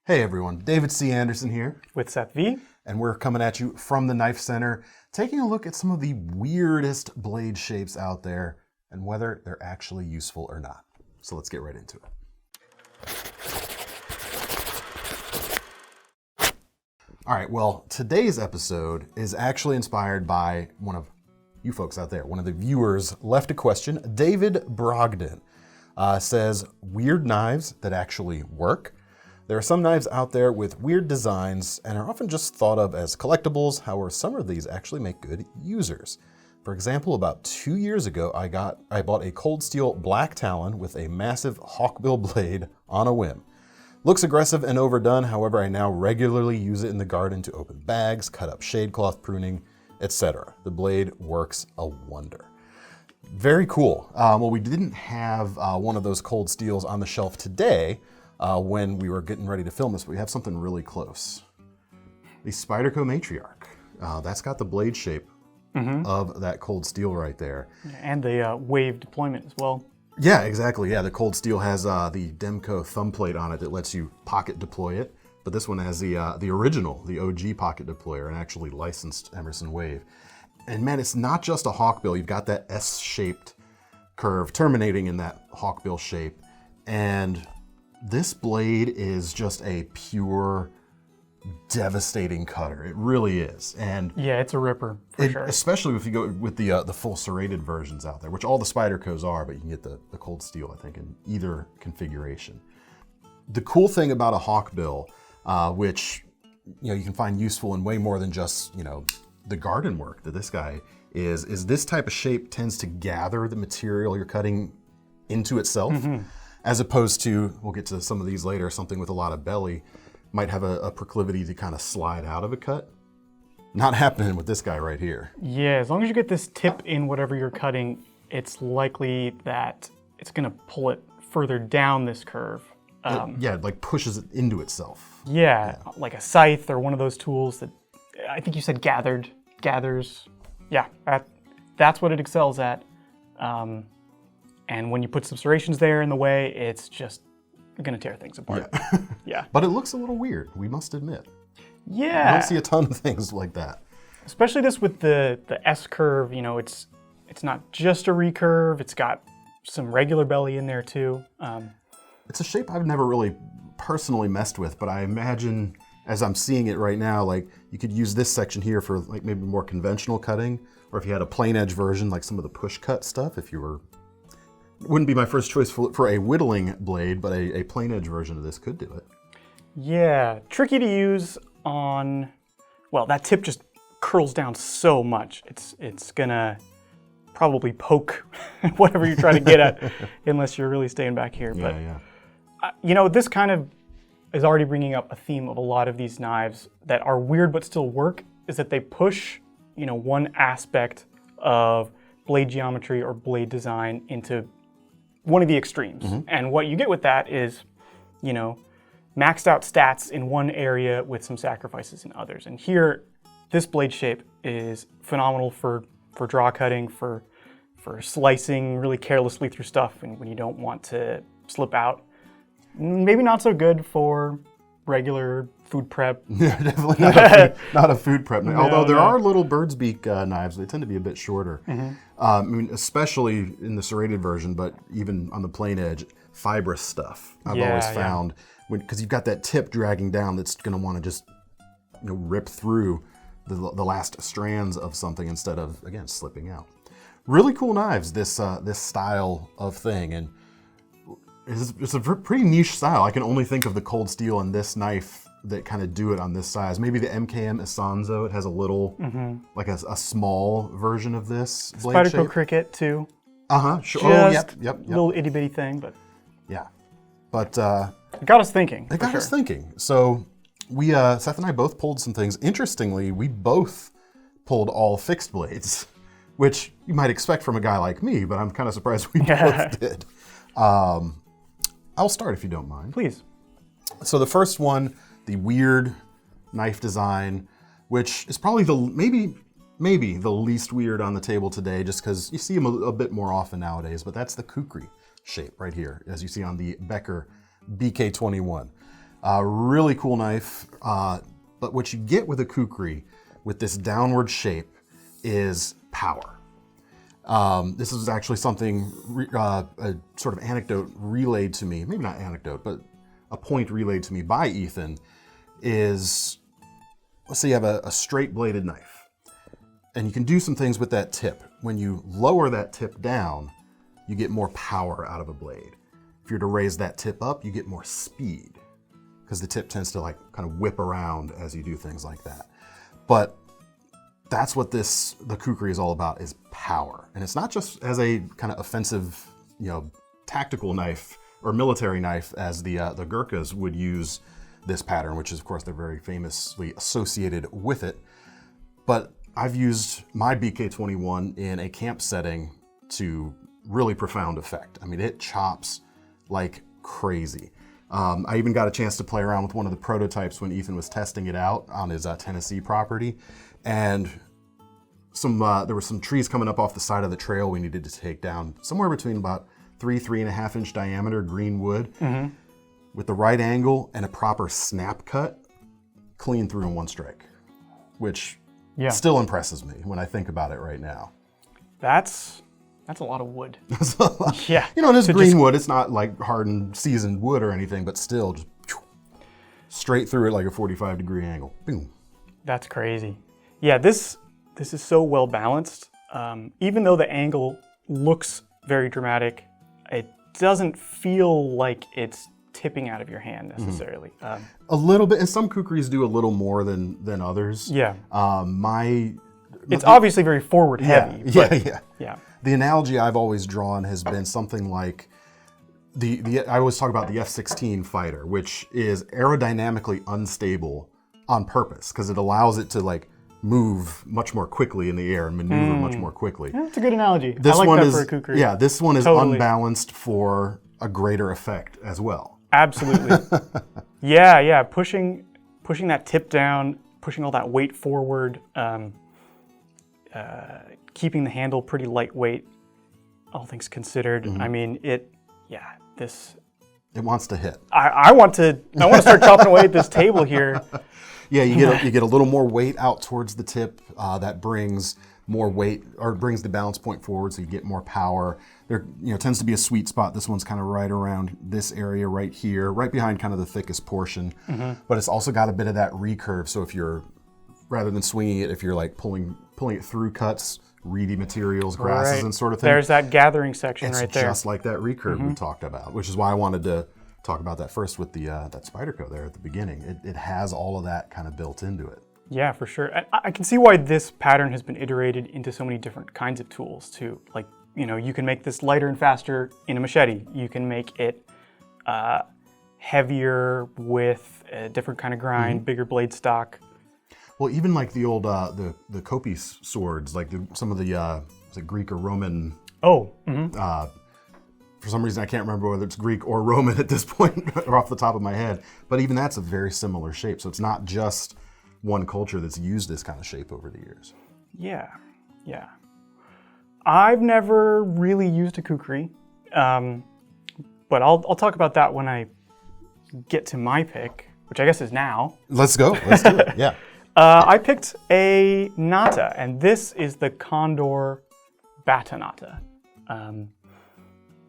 Hey everyone, David C. Anderson here. With Seth V. And we're coming at you from the KnifeCenter, taking a look at some of the weirdest blade shapes out there and whether they're actually useful or not. So let's get right into it. All right, well, today's episode is actually inspired by one of you folks out there. One of the viewers left a question. David Brogdon says, weird knives that actually work. There are some knives out there with weird designs and are often just thought of as collectibles. However, some of these actually make good users. For example, about 2 years ago, I bought a cold steel black talon with a massive hawkbill blade on a whim. Looks aggressive and overdone. However, I now regularly use it in the garden to open bags, cut up shade cloth pruning, etc. The blade works a wonder. Very cool. Well, we didn't have one of those cold steels on the shelf today when we were getting ready to film this, but we have something really close. The Spyderco Matriarch. That's got the blade shape of that cold steel right there. And the wave deployment as well. Yeah, exactly. Yeah, the cold steel has the Demco thumb plate on it that lets you pocket deploy it. But this one has the original, the OG pocket deployer, and actually licensed Emerson Wave. And man, it's not just a hawkbill. You've got that S-shaped curve terminating in that hawkbill shape. And this blade is just a pure, devastating cutter. It really is. And yeah, it's a ripper for sure. Especially if you go with the full serrated versions out there, which all the Spydercos are, but you can get the cold steel, I think, in either configuration. The cool thing about a hawkbill, which you can find useful in way more than just the garden work that this guy is this type of shape tends to gather the material you're cutting into itself. As opposed to, we'll get to some of these later, something with a lot of belly might have a proclivity to kind of slide out of a cut. Not happening with this guy right here. Yeah, as long as you get this tip in whatever you're cutting, it's likely that it's gonna pull it further down this curve. It like pushes it into itself. Yeah, like a scythe or one of those tools that, I think you said gathers. Yeah, that's what it excels at. And when you put some serrations there in the way, it's just gonna tear things apart. Yeah. Yeah. But it looks a little weird, we must admit. Yeah. You don't see a ton of things like that. Especially this with the S curve, it's not just a recurve, it's got some regular belly in there too. It's a shape I've never really personally messed with, but I imagine as I'm seeing it right now, like you could use this section here for like maybe more conventional cutting, or if you had a plain edge version, like some of the push cut stuff, if you were, wouldn't be my first choice for a whittling blade, but a plain edge version of this could do it. Yeah, tricky to use on, well, that tip just curls down so much. It's gonna probably poke whatever you're trying to get at, unless you're really staying back here. Yeah, but this kind of is already bringing up a theme of a lot of these knives that are weird but still work, is that they push, one aspect of blade geometry or blade design into one of the extremes. And what you get with that is, maxed out stats in one area with some sacrifices in others. And here, this blade shape is phenomenal for draw cutting, for slicing really carelessly through stuff when you don't want to slip out. Maybe not so good for regular food prep. Yeah, definitely not a food prep knife. Although there are little bird's beak knives. They tend to be a bit shorter. I mean, especially in the serrated version, but even on the plain edge, fibrous stuff I've always found. Because you've got that tip dragging down that's going to want to just rip through the last strands of something instead of, again, slipping out. Really cool knives, this style of thing. And it's a pretty niche style. I can only think of the cold steel and this knife that kind of do it on this size. Maybe the MKM Isanzo, it has a little, like a small version of this blade shape. Spyderco Cricket too. Sure. Oh, yep. Little itty bitty thing, but. Yeah, but. It got us thinking. It got us thinking. So we, Seth and I both pulled some things. Interestingly, we both pulled all fixed blades, which you might expect from a guy like me, but I'm kind of surprised we both did. I'll start if you don't mind. Please. So the first one, the weird knife design, which is probably maybe the least weird on the table today, just because you see them a bit more often nowadays, but that's the kukri shape right here, as you see on the Becker BK21. Really cool knife. But what you get with a kukri, with this downward shape, is power. This is actually something, a sort of anecdote relayed to me, maybe not anecdote, but a point relayed to me by Ethan, is, let's say you have a straight bladed knife, and you can do some things with that tip. When you lower that tip down, you get more power out of a blade. If you're to raise that tip up, you get more speed, because the tip tends to like kind of whip around as you do things like that. But that's what the kukri is all about, is power. And it's not just as a kind of offensive, tactical knife or military knife as the Gurkhas would use this pattern, which is of course they're very famously associated with it. But I've used my BK21 in a camp setting to really profound effect. I mean, it chops like crazy. I even got a chance to play around with one of the prototypes when Ethan was testing it out on his Tennessee property. And there were some trees coming up off the side of the trail we needed to take down, somewhere between about 3.5 inch diameter green wood, with the right angle and a proper snap cut, clean through in one strike, which still impresses me when I think about it right now. That's a lot of wood. Yeah. And it's green wood. It's not like hardened, seasoned wood or anything, but still just straight through it like a 45-degree angle. Boom. That's crazy. Yeah, this is so well balanced. Even though the angle looks very dramatic, it doesn't feel like it's tipping out of your hand necessarily. A little bit, and some kukris do a little more than others. Yeah. It's obviously very forward heavy. Yeah. The analogy I've always drawn has been something like I always talk about the F-16 fighter, which is aerodynamically unstable on purpose because it allows it to like move much more quickly in the air and maneuver much more quickly. Yeah, that's a good analogy. This I like one that is, for a kukri. Yeah, this one is Totally. unbalanced for a greater effect as well. Absolutely. Yeah. Pushing that tip down, pushing all that weight forward, keeping the handle pretty lightweight, all things considered. I mean, it wants to hit. I want to start chopping away at this table here. Yeah, you get a little more weight out towards the tip. That brings more weight, or brings the balance point forward, so you get more power. There, tends to be a sweet spot. This one's kind of right around this area right here, right behind kind of the thickest portion. But it's also got a bit of that recurve. So if you're, rather than swinging it, if you're like pulling it through cuts, reedy materials, grasses, and sort of thing. There's that gathering section right there. It's just like that recurve we talked about, which is why I wanted to talk about that first with that Spyderco there at the beginning. It has all of that kind of built into it. Yeah, for sure. I can see why this pattern has been iterated into so many different kinds of tools too. Like, you can make this lighter and faster in a machete. You can make it heavier with a different kind of grind, bigger blade stock. Well, even like the old the Kopis swords, like some of the was it Greek or Roman. For some reason, I can't remember whether it's Greek or Roman at this point, or off the top of my head. But even that's a very similar shape. So it's not just one culture that's used this kind of shape over the years. Yeah. I've never really used a kukri, but I'll talk about that when I get to my pick, which I guess is now. Let's go. Let's do it. Yeah. I picked a nata, and this is the Condor Batonata.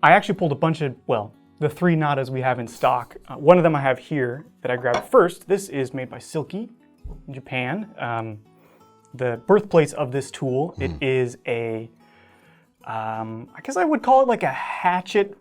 I actually pulled a bunch of, the 3 natas we have in stock. One of them I have here that I grabbed first. This is made by Silky in Japan. The birthplace of this tool, it is a, I guess I would call it like a hatchet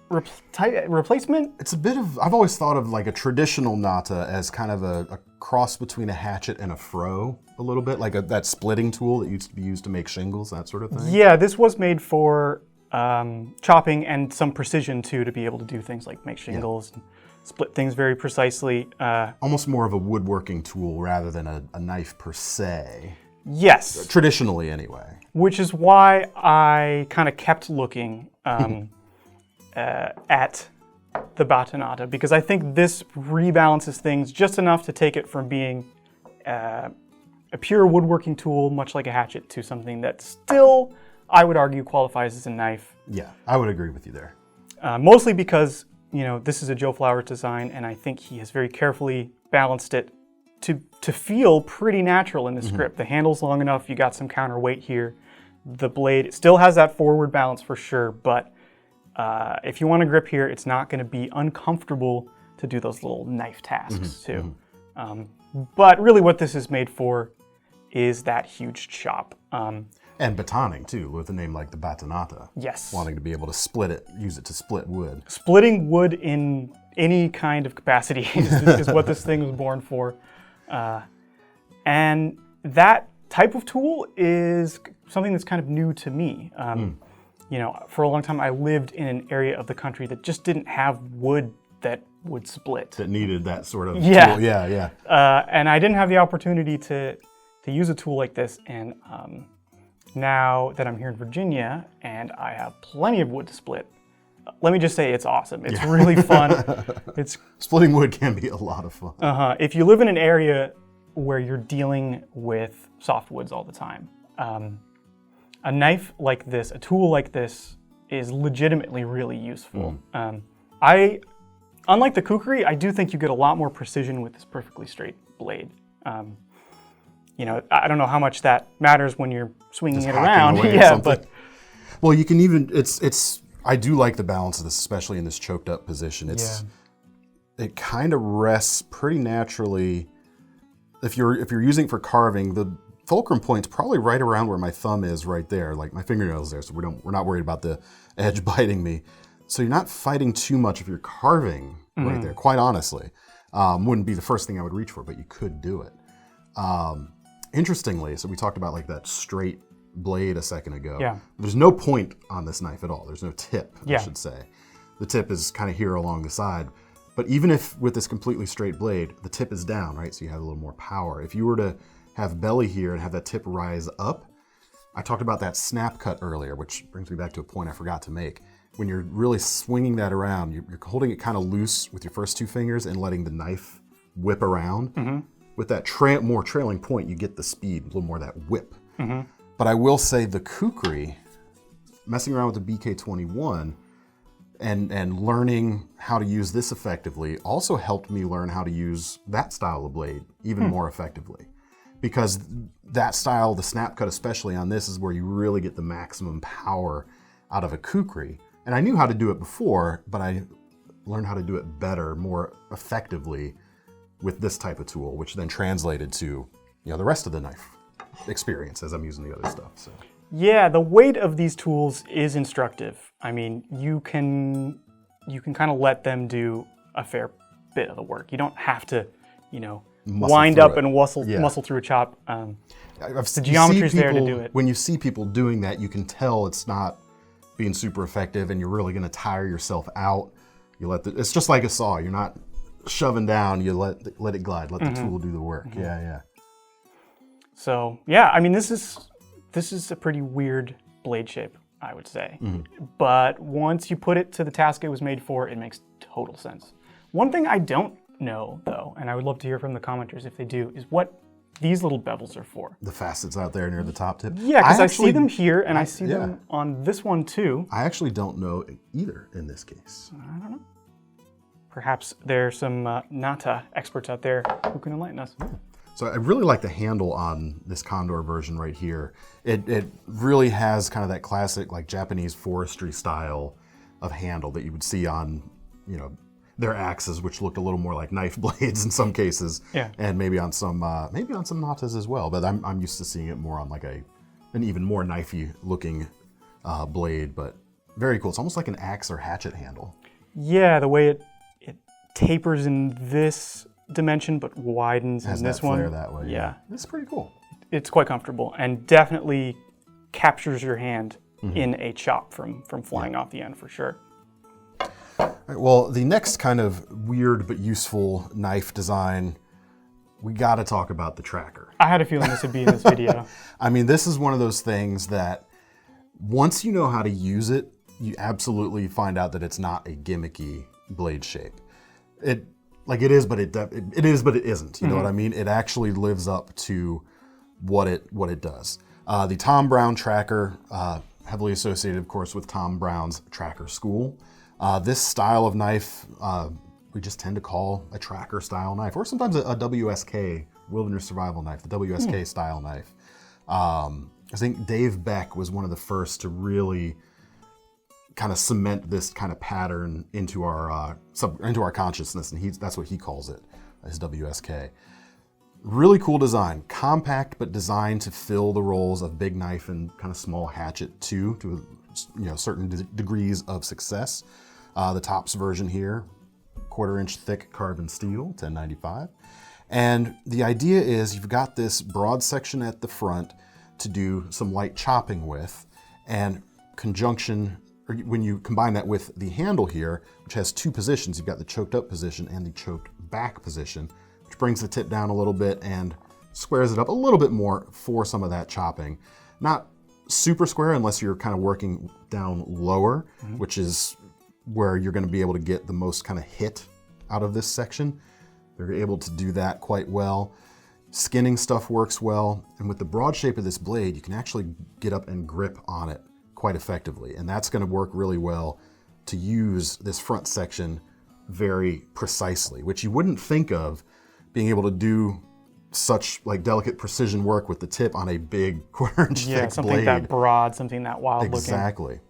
replacement. It's a bit of, I've always thought of like a traditional nata as kind of a cross between a hatchet and a froe a little bit, like that splitting tool that used to be used to make shingles, that sort of thing. Yeah, this was made for chopping and some precision too, to be able to do things like make shingles and split things very precisely. Almost more of a woodworking tool rather than a knife per se. Yes. Traditionally anyway. Which is why I kind of kept looking at the Batonata, because I think this rebalances things just enough to take it from being a pure woodworking tool, much like a hatchet, to something that still, I would argue, qualifies as a knife. Yeah, I would agree with you there. Mostly because this is a Joe Flowers design, and I think he has very carefully balanced it to feel pretty natural in this grip. The handle's long enough, you got some counterweight here. The blade still has that forward balance for sure, but if you want to grip here, it's not going to be uncomfortable to do those little knife tasks too. But really what this is made for is that huge chop. And batoning too, with a name like the Batonata. Yes. Wanting to be able to split it, use it to split wood. Splitting wood in any kind of capacity is what this thing was born for. And that type of tool is something that's kind of new to me. For a long time I lived in an area of the country that just didn't have wood that would split. That needed that sort of tool. Yeah. And I didn't have the opportunity to use a tool like this. And now that I'm here in Virginia and I have plenty of wood to split, let me just say it's awesome. It's really fun. Splitting wood can be a lot of fun. If you live in an area where you're dealing with softwoods all the time, a knife like this, a tool like this, is legitimately really useful. Unlike the kukri, I do think you get a lot more precision with this perfectly straight blade. I don't know how much that matters when you're swinging it around. Well, you can even I do like the balance of this, especially in this choked up position. It kind of rests pretty naturally. If you're using it for carving, the fulcrum point's probably right around where my thumb is, right there, like my fingernail's there, so we're not worried about the edge biting me. So you're not fighting too much if you're carving right there, quite honestly. Wouldn't be the first thing I would reach for, but you could do it. Interestingly, so we talked about like that straight blade a second ago. Yeah. There's no point on this knife at all. There's no tip, I should say. The tip is kind of here along the side. But even if with this completely straight blade, the tip is down, right? So you have a little more power. If you were to have belly here and have that tip rise up, I talked about that snap cut earlier, which brings me back to a point I forgot to make. When you're really swinging that around, you're holding it kind of loose with your first two fingers and letting the knife whip around. With that more trailing point, you get the speed, a little more of that whip. But I will say the kukri, messing around with the BK21 and learning how to use this effectively also helped me learn how to use that style of blade even more effectively. Because that style, the snap cut especially on this, is where you really get the maximum power out of a kukri. And I knew how to do it before, but I learned how to do it better, more effectively with this type of tool, which then translated to the rest of the knife experience as I'm using the other stuff. So. Yeah, the weight of these tools is instructive. I mean, you can kind of let them do a fair bit of the work. You don't have to, wind up and muscle through a chop. The geometry's there to do it. When you see people doing that, you can tell it's not being super effective, and you're really going to tire yourself out. It's just like a saw. You're not shoving down. You let it glide. Let the tool do the work. Yeah. So yeah, I mean, this is a pretty weird blade shape, I would say. But once you put it to the task it was made for, it makes total sense. One thing I don't know, though, and I would love to hear from the commenters if they do, is what these little bevels are for. The facets out there near the top tip? Yeah, because I see them here, and I see them on this one, too. I actually don't know either in this case. I don't know. Perhaps there's some Nata experts out there who can enlighten us. Yeah. So I really like the handle on this Condor version right here. It really has kind of that classic like Japanese forestry style of handle that you would see on, their axes, which looked a little more like knife blades in some cases, and maybe on some Natas as well. But I'm used to seeing it more on like an even more knifey looking blade. But very cool. It's almost like an axe or hatchet handle. Yeah, the way it tapers in this dimension but widens in this one. Has that flare that way. Yeah, it's pretty cool. It's quite comfortable and definitely captures your hand in a chop from flying off the end for sure. All right, well, the next kind of weird but useful knife design, we got to talk about the tracker. I had a feeling this would be in this video. I mean, this is one of those things that once you know how to use it, you absolutely find out that it's not a gimmicky blade shape. It is, but it isn't. You know what I mean? It actually lives up to what it does. The Tom Brown tracker, heavily associated, of course, with Tom Brown's tracker school. This style of knife, we just tend to call a tracker style knife, or sometimes a WSK, wilderness survival knife, the WSK style knife. I think Dave Beck was one of the first to really kind of cement this kind of pattern into our consciousness, and that's what he calls it, his WSK. Really cool design, compact but designed to fill the roles of big knife and kind of small hatchet too, to certain degrees of success. The Tops version here, 1/4 inch thick carbon steel, $10.95. And the idea is you've got this broad section at the front to do some light chopping with, and when you combine that with the handle here, which has two positions, you've got the choked up position and the choked back position, which brings the tip down a little bit and squares it up a little bit more for some of that chopping. Not super square unless you're kind of working down lower, which is where you're going to be able to get the most kind of hit out of this section. They're able to do that quite well. Skinning stuff works well, and with the broad shape of this blade, you can actually get up and grip on it quite effectively, and that's going to work really well to use this front section very precisely, which you wouldn't think of being able to do such like delicate precision work with the tip on a big 1/4 inch thick blade. Something that broad, something that wild looking. Exactly.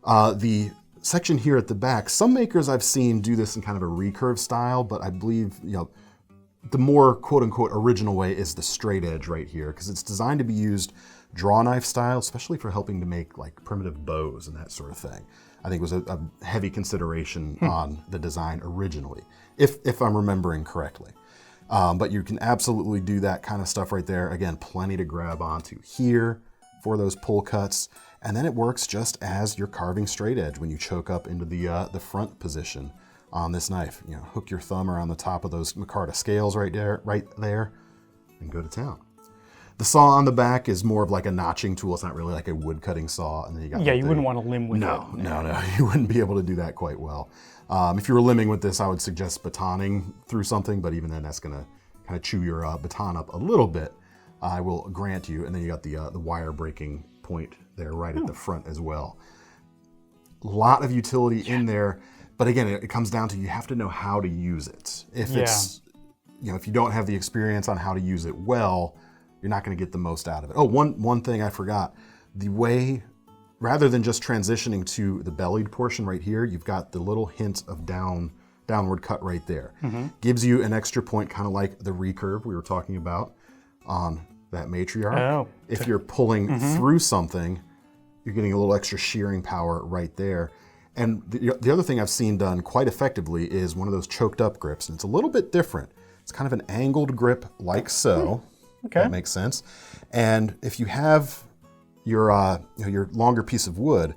The section here at the back, some makers I've seen do this in kind of a recurve style, but I believe the more quote-unquote original way is the straight edge right here, because it's designed to be used draw knife style, especially for helping to make like primitive bows and that sort of thing. I think was a heavy consideration on the design originally, if I'm remembering correctly. But you can absolutely do that kind of stuff right there. Again, plenty to grab onto here for those pull cuts, and then it works just as you're carving straight edge when you choke up into the front position on this knife. Hook your thumb around the top of those micarta scales right there, and go to town. The saw on the back is more of like a notching tool. It's not really like a wood cutting saw. And then you got you wouldn't want to limb with it. No, you wouldn't be able to do that quite well. If you were limbing with this, I would suggest batoning through something, but even then that's gonna kind of chew your baton up a little bit, I will grant you. And then you got the wire breaking point there right at the front as well. A lot of utility in there. But again, it comes down to you have to know how to use it. If if you don't have the experience on how to use it well, you're not going to get the most out of it. Oh, one thing I forgot. The way, rather than just transitioning to the bellied portion right here, you've got the little hint of downward cut right there. Gives you an extra point, kind of like the recurve we were talking about on that Matriarch. If you're pulling through something, you're getting a little extra shearing power right there. And the other thing I've seen done quite effectively is one of those choked up grips. And it's a little bit different. It's kind of an angled grip like so. Okay. That makes sense. And if you have your longer piece of wood,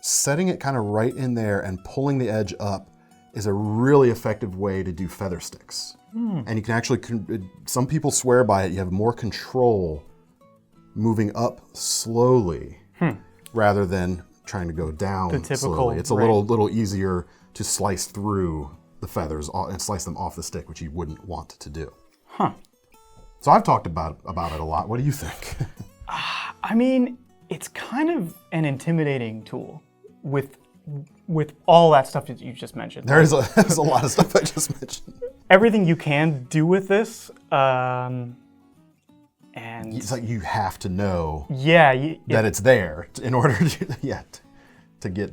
setting it kind of right in there and pulling the edge up is a really effective way to do feather sticks. And you can actually, some people swear by it, you have more control moving up slowly rather than trying to go down the typical, slowly. It's a little easier to slice through the feathers and slice them off the stick, which you wouldn't want to do. So I've talked about it a lot. What do you think? I mean, it's kind of an intimidating tool with all that stuff that you just mentioned. There's a lot of stuff I just mentioned. Everything you can do with this, and it's like you have to know that it's there in order to get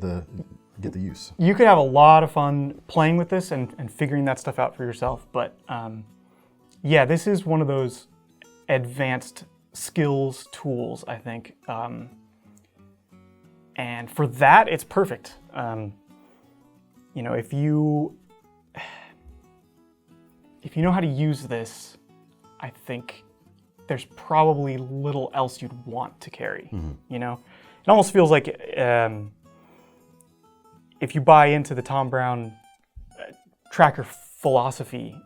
the use. You could have a lot of fun playing with this and figuring that stuff out for yourself. But this is one of those advanced skills tools, I think. And for that, it's perfect. If you know how to use this, I think there's probably little else you'd want to carry. It almost feels like if you buy into the Tom Brown tracker philosophy,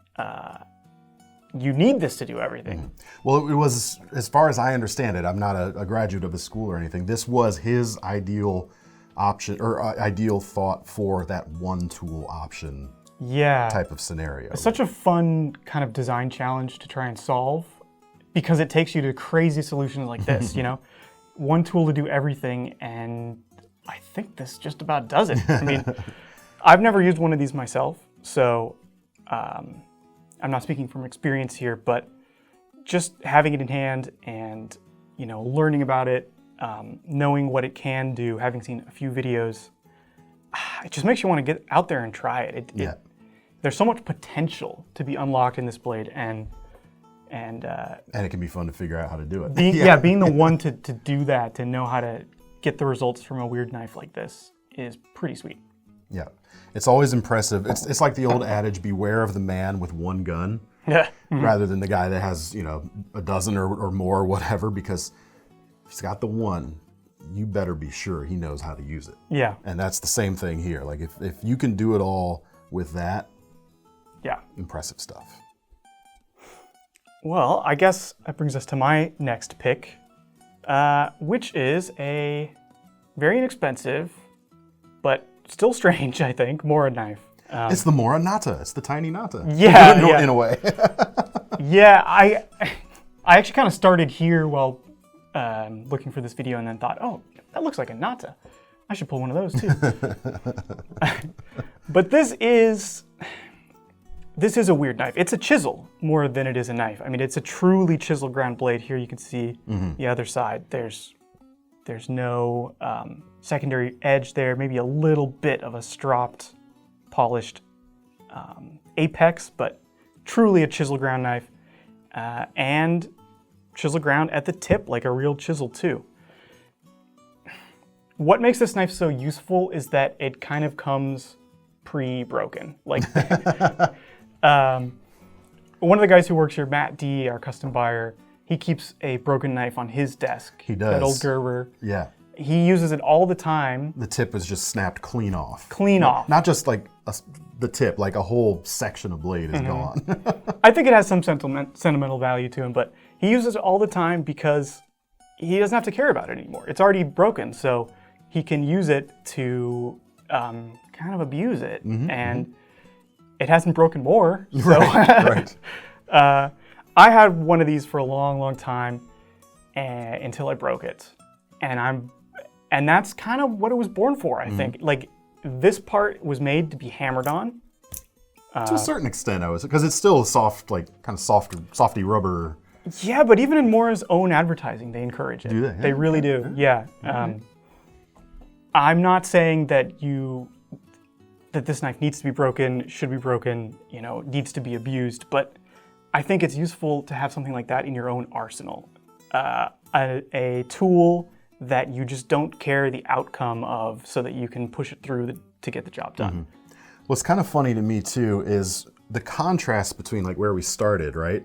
you need this to do everything. Well, it was, as far as I understand it, I'm not a graduate of his school or anything, this was his ideal option or ideal thought for that one tool option type of scenario. It's such a fun kind of design challenge to try and solve because it takes you to crazy solutions like this, one tool to do everything, and I think this just about does it. I mean, I've never used one of these myself, so I'm not speaking from experience here, but just having it in hand and, learning about it, knowing what it can do, having seen a few videos, it just makes you want to get out there and try it. There's so much potential to be unlocked in this blade, and it can be fun to figure out how to do it. Being the one to do that, to know how to get the results from a weird knife like this is pretty sweet. Yeah, it's always impressive. It's like the old adage, beware of the man with one gun, rather than the guy that has, a dozen or more, whatever, because if he's got the one, you better be sure he knows how to use it. Yeah. And that's the same thing here. Like if you can do it all with that, impressive stuff. Well, I guess that brings us to my next pick, which is a very inexpensive, but still strange, I think, Mora knife. It's the Morakniv. It's the tiny nata. Yeah, in a way. Yeah, I actually kind of started here while looking for this video, and then thought, oh, that looks like a nata. I should pull one of those too. But this is a weird knife. It's a chisel more than it is a knife. I mean, it's a truly chisel ground blade. Here you can see the other side. There's no secondary edge there. Maybe a little bit of a stropped, polished apex, but truly a chisel ground knife. And chisel ground at the tip, like a real chisel too. What makes this knife so useful is that it kind of comes pre-broken. Like, one of the guys who works here, Matt D, our custom buyer, he keeps a broken knife on his desk. He does. That old Gerber. Yeah. He uses it all the time. The tip is just snapped clean off. Not just like the tip, like a whole section of blade is gone. I think it has some sentimental value to him, but he uses it all the time because he doesn't have to care about it anymore. It's already broken, so he can use it to kind of abuse it, and it hasn't broken more. So. Right. I had one of these for a long, long time until I broke it, and that's kind of what it was born for. I think, like, this part was made to be hammered on. To a certain extent, because it's still soft, like kind of softy rubber. Yeah, but even in Mora's own advertising, they encourage it. Do they? Yeah. They really do. Yeah. I'm not saying that this knife needs to be broken, should be broken, needs to be abused, but I think it's useful to have something like that in your own arsenal. A tool that you just don't care the outcome of, so that you can push it through to get the job done. What's kind of funny to me too is the contrast between like where we started, right?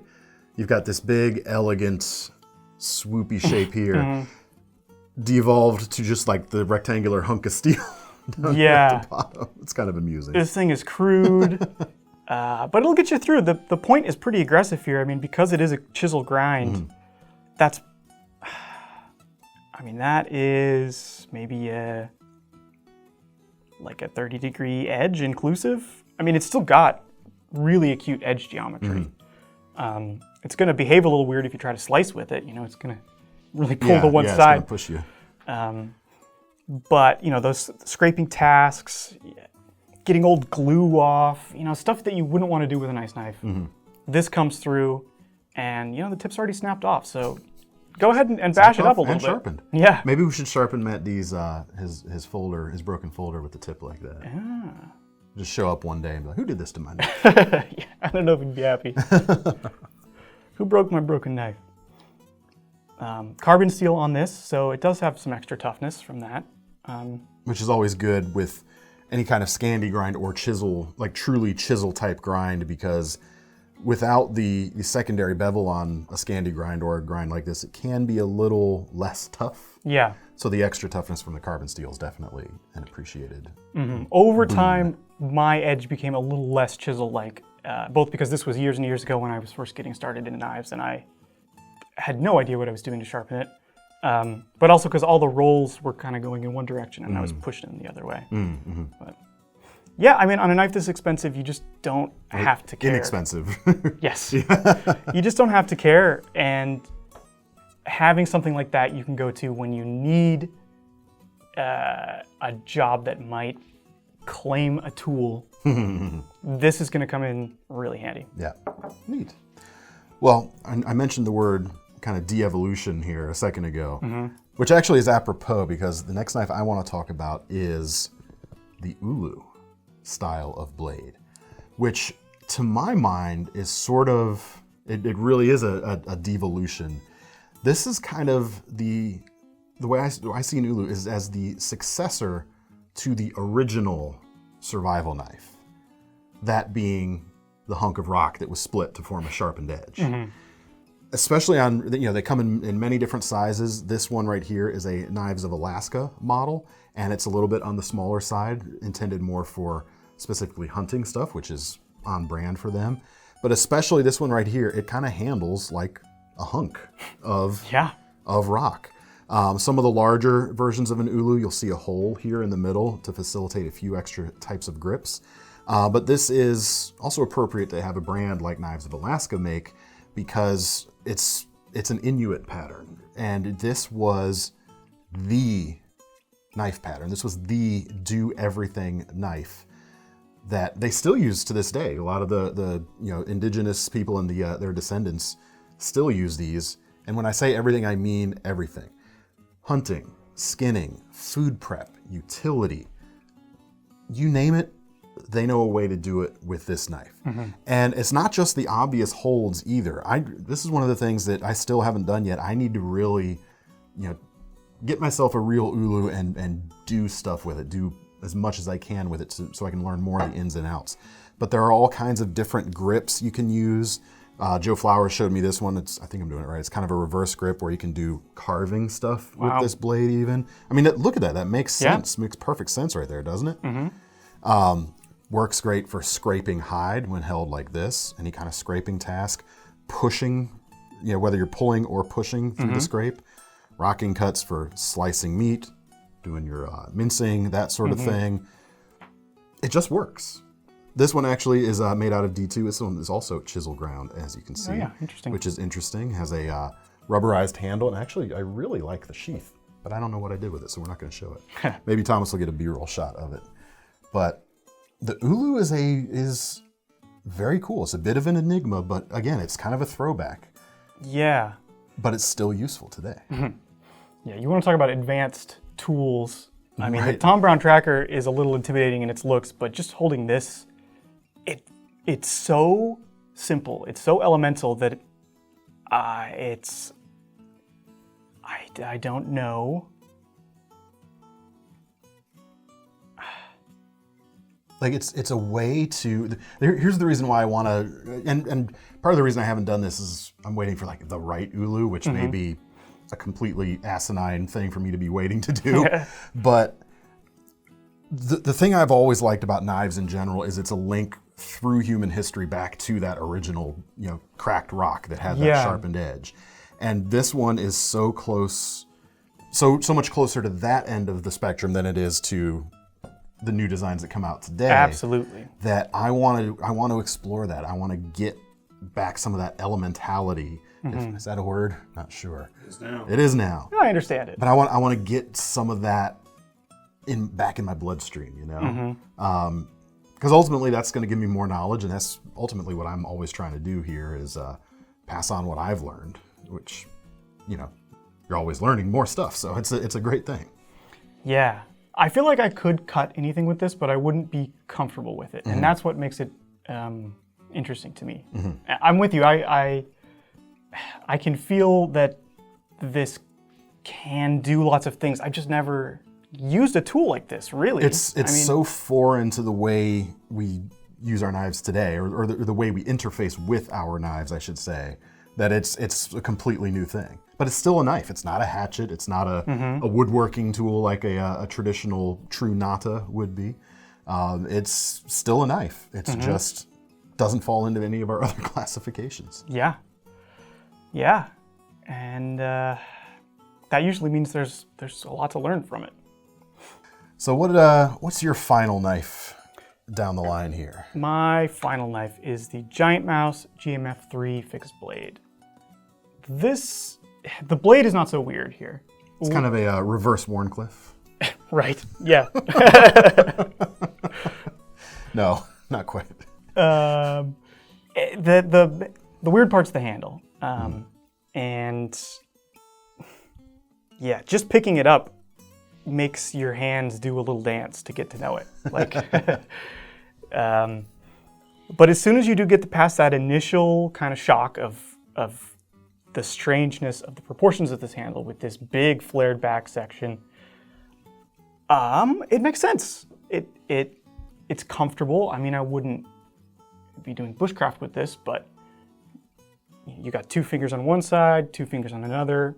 You've got this big, elegant, swoopy shape here, de-evolved to just like the rectangular hunk of steel down at the bottom. It's kind of amusing. This thing is crude, but it'll get you through. The point is pretty aggressive here. I mean, because it is a chisel grind, that is maybe like a 30-degree edge inclusive. I mean, it's still got really acute edge geometry. It's going to behave a little weird if you try to slice with it. It's going to really pull to one side. It's going to push you. But, those scraping tasks, getting old glue off, stuff that you wouldn't want to do with a nice knife. This comes through, and, the tip's already snapped off. So go ahead and bash it up a little bit. Sharpened. Yeah. Maybe we should sharpen Matt D's his folder, his broken folder with the tip like that. Yeah. Just show up one day and be like, who did this to my knife? Yeah, I don't know if he'd be happy. Who broke my broken knife? Carbon steel on this, so it does have some extra toughness from that. Which is always good with any kind of Scandi grind or chisel, like truly chisel type grind, because without the secondary bevel on a Scandi grind or a grind like this, it can be a little less tough. Yeah. So the extra toughness from the carbon steel is definitely an appreciated. Over time, my edge became a little less chisel-like, both because this was years and years ago when I was first getting started in knives, and I had no idea what I was doing to sharpen it, but also because all the rolls were kind of going in one direction and I was pushing them the other way. But yeah, I mean, on a knife this expensive, you just don't have to care. Inexpensive. Yes. You just don't have to care, and having something like that you can go to when you need a job that might claim a tool, this is going to come in really handy. Yeah, neat. Well, I mentioned the word kind of de-evolution here a second ago, which actually is apropos because the next knife I want to talk about is the Ulu style of blade, which to my mind is sort of, it really is a devolution. This is kind of the way I see an Ulu is as the successor to the original survival knife, that being the hunk of rock that was split to form a sharpened edge. Especially on, they come in many different sizes. This one right here is a Knives of Alaska model, and it's a little bit on the smaller side, intended more for specifically hunting stuff, which is on brand for them. But especially this one right here, it kind of handles like a hunk of rock. Some of the larger versions of an Ulu, you'll see a hole here in the middle to facilitate a few extra types of grips. But this is also appropriate to have a brand like Knives of Alaska make, because it's an Inuit pattern. And this was the knife pattern. This was the do everything knife that they still use to this day. A lot of the indigenous people and their descendants still use these. And when I say everything, I mean everything. Hunting, skinning, food prep, utility, you name it, they know a way to do it with this knife. And it's not just the obvious holds either. This is one of the things that I still haven't done yet. I need to really, get myself a real Ulu and do stuff with it, do as much as I can with it so I can learn more of the ins and outs. But there are all kinds of different grips you can use. Joe Flowers showed me this one. I think I'm doing it right. It's kind of a reverse grip where you can do carving stuff with this blade even. I mean, look at that. That makes sense. Makes perfect sense right there, doesn't it? Works great for scraping hide when held like this. Any kind of scraping task. Pushing, whether you're pulling or pushing through the scrape. Rocking cuts for slicing meat, doing your mincing, that sort of thing. It just works. This one actually is made out of D2. This one is also chisel ground, as you can see. Oh yeah, interesting. Which is interesting. Has a rubberized handle, and actually I really like the sheath, but I don't know what I did with it, so we're not going to show it. Maybe Thomas will get a B-roll shot of it. But the Ulu is very cool. It's a bit of an enigma, but again, it's kind of a throwback. Yeah. But it's still useful today. Yeah, you want to talk about advanced tools. I mean, the Tom Brown tracker is a little intimidating in its looks, but just holding this, it's so simple. It's so elemental that I don't know. Like it's a way to, here's the reason why I want to, and part of the reason I haven't done this is I'm waiting for like the right Ulu, which may be a completely asinine thing for me to be waiting to do. But the thing I've always liked about knives in general is it's a link through human history back to that original, cracked rock that had that sharpened edge. And this one is so close, so much closer to that end of the spectrum than it is to the new designs that come out today. Absolutely. That I want to explore that. I want to get back some of that elementality. Is that a word? Not sure. It is now. It is now. I understand it. But I want to get some of that back in my bloodstream, because ultimately that's going to give me more knowledge, and that's ultimately what I'm always trying to do here is pass on what I've learned, which, you're always learning more stuff, so it's a great thing. Yeah. I feel like I could cut anything with this, but I wouldn't be comfortable with it. And that's what makes it interesting to me. I'm with you. I can feel that this can do lots of things. I've just never used a tool like this, really. It's so foreign to the way we use our knives today, or the way we interface with our knives, I should say, that it's a completely new thing. But it's still a knife. It's not a hatchet. It's not a woodworking tool like a traditional true nata would be. It's still a knife. It's just doesn't fall into any of our other classifications. Yeah. And that usually means there's a lot to learn from it. So what's your final knife down the line here? My final knife is the GiantMouse GMF3 fixed blade. The blade is not so weird here. It's kind of a reverse Warncliffe. Right. Yeah. No, not quite. The weird part's the handle, and yeah, just picking it up makes your hands do a little dance to get to know it. Like, but as soon as you do get past that initial kind of shock of the strangeness of the proportions of this handle with this big flared back section, it makes sense. It's comfortable. I mean, I wouldn't be doing bushcraft with this, but you got 2 fingers on one side, 2 fingers on another.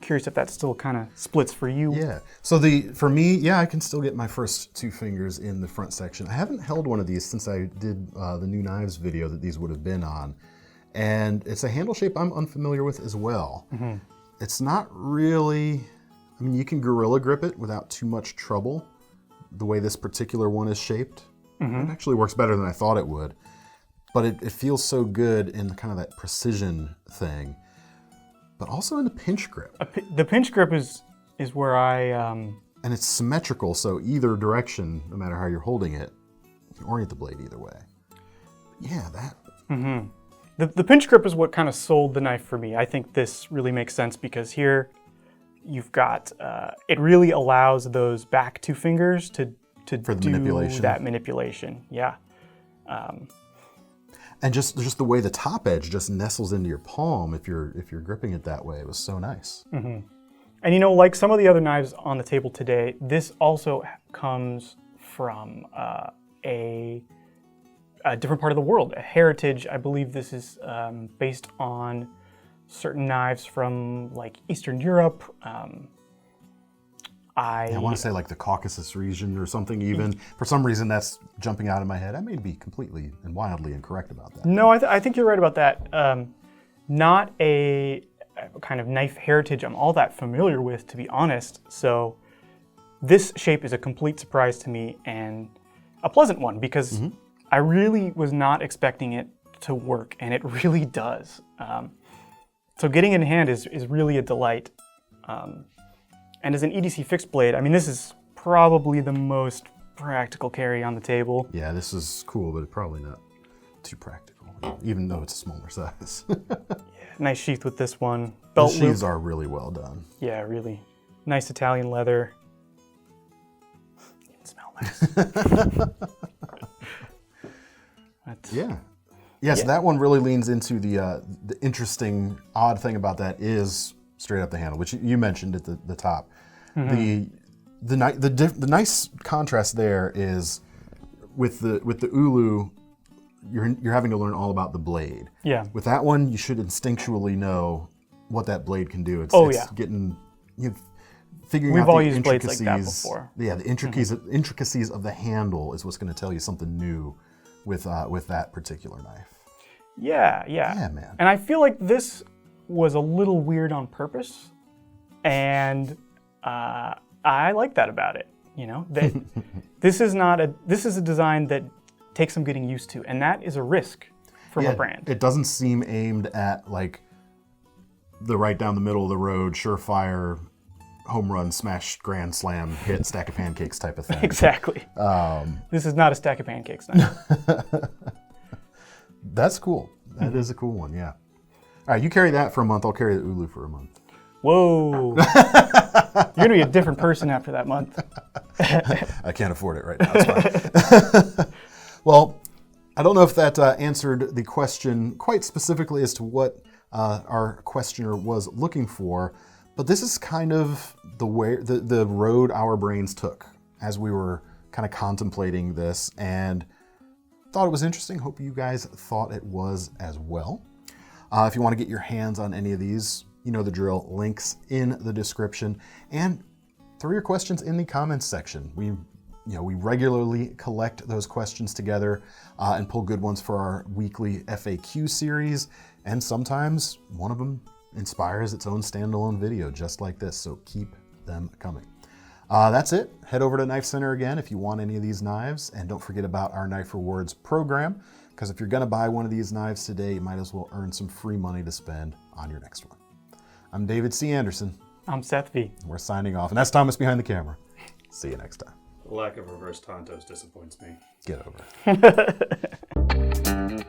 Curious if that still kind of splits for you. Yeah. So for me, yeah, I can still get my first 2 fingers in the front section. I haven't held one of these since I did the new knives video that these would have been on. And it's a handle shape I'm unfamiliar with as well. Mm-hmm. It's not really, I mean, you can gorilla grip it without too much trouble. The way this particular one is shaped. Mm-hmm. It actually works better than I thought it would. But it feels so good in kind of that precision thing. But also in the pinch grip. The pinch grip is where I... And it's symmetrical, so either direction, no matter how you're holding it, you can orient the blade either way. Yeah, that... Mm-hmm. The pinch grip is what kind of sold the knife for me. I think this really makes sense because here you've got... it really allows those back 2 fingers to do that manipulation. Yeah. And just the way the top edge just nestles into your palm if you're gripping it that way, it was so nice. Mm-hmm. And you know, like some of the other knives on the table today, this also comes from a different part of the world, a heritage. I believe this is based on certain knives from like Eastern Europe. I want to say like the Caucasus region or something even. For some reason that's jumping out of my head. I may be completely and wildly incorrect about that. No, I think you're right about that. Not a kind of knife heritage I'm all that familiar with, to be honest. So this shape is a complete surprise to me and a pleasant one because I really was not expecting it to work, and it really does. So getting it in hand is really a delight. And as an EDC fixed blade, I mean, this is probably the most practical carry on the table. Yeah, this is cool, but probably not too practical, even though it's a smaller size. Yeah, nice sheath with this one. The sheaths are really well done. Yeah, really. Nice Italian leather. It smell nice. Yeah. Yes, yeah. That one really leans into the interesting, odd thing about that is straight up the handle, which you mentioned at the top. Mm-hmm. The nice contrast there is with the Ulu, you're having to learn all about the blade. Yeah. With that one, you should instinctually know what that blade can do. It's getting figuring We've out all the used intricacies. Blades like that before. Yeah, the intricacies of the handle is what's going to tell you something new with that particular knife. Yeah. Yeah, man. And I feel like this was a little weird on purpose, and I like that about it. You know, that this is a design that takes some getting used to, and that is a risk from a brand. It doesn't seem aimed at like the right down the middle of the road, surefire, home run, smash, grand slam, hit, stack of pancakes type of thing. Exactly. This is not a stack of pancakes knife. That's cool. That is a cool one, yeah. All right, you carry that for a month. I'll carry the Ulu for a month. Whoa. You're going to be a different person after that month. I can't afford it right now. It's fine. Well, I don't know if that answered the question quite specifically as to what our questioner was looking for, but this is kind of the road our brains took as we were kind of contemplating this, and thought it was interesting. Hope you guys thought it was as well. If you want to get your hands on any of these, you know the drill. Links in the description, and throw your questions in the comments section. We regularly collect those questions together and pull good ones for our weekly FAQ series, and sometimes one of them inspires its own standalone video just like this, so keep them coming. That's it. Head over to KnifeCenter again if you want any of these knives, and don't forget about our Knife Rewards program, because if you're going to buy one of these knives today, you might as well earn some free money to spend on your next one. I'm David C. Anderson. I'm Seth V. We're signing off, and that's Thomas behind the camera. See you next time. The lack of reverse Tontos disappoints me. Get over it.